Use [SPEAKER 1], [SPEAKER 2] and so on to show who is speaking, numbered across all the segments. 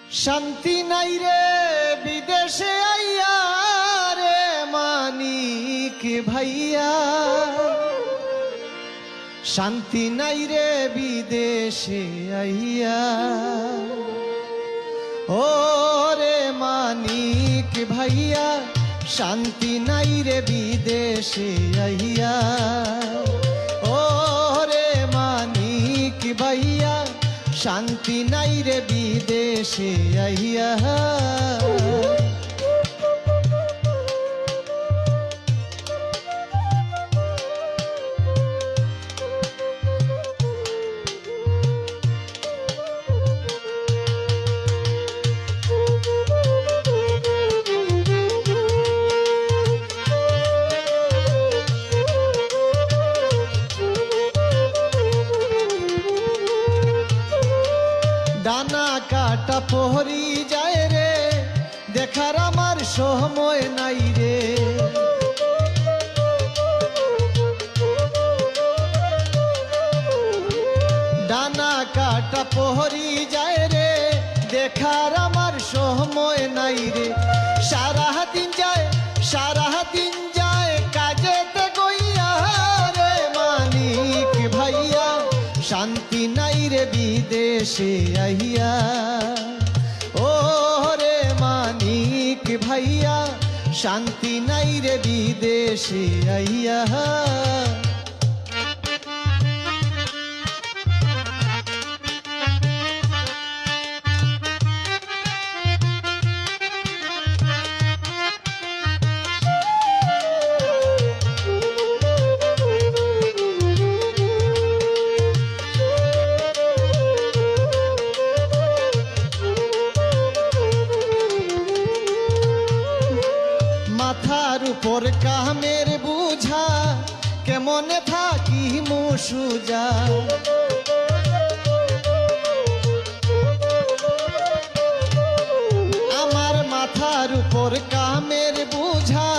[SPEAKER 1] শান্তি নাই রে বিদেশে আইয়া রে মানিক ভাইয়া, শান্তি নাই রে বিদেশে আইয়া। ও রে মানিক ভাইয়া, শান্তি নাই রে বিদেশে আইয়া। ও রে মানিক ভাইয়া, শান্তি নাই রে বিদেশে আইয়া। ডানা কাটা পহরি যায় রে, দেখার আমার সময় নাই রে। ডানা কাটা পহরি যায় রে, দেখার আমার সময় নাই রে। সারাদিন যায় কাজেতে গইয়া রে মানিক ভাইয়া, শান্তি নাই রে বিদেশে আইয়া। ও রে মানিক ভাইয়া, শান্তি নাই রে বিদেশে আইয়া। মাথার উপর কামের বুঝা, কেমনে থাকি মুসুজা। আমার মাথার উপর কামের বুঝা,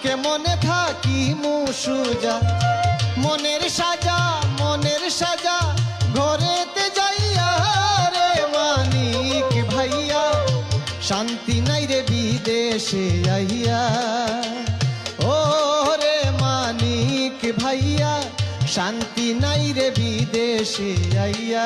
[SPEAKER 1] কেমনে থাকি মুসুজা। মনের সাজা ঘরেতে যাইয়া রে মানিক ভাইয়া, শান্তি নাই রে বিদেশে আইয়া। ও রে মানিক ভাইয়া, শান্তি নাই রে বিদেশে আইয়া।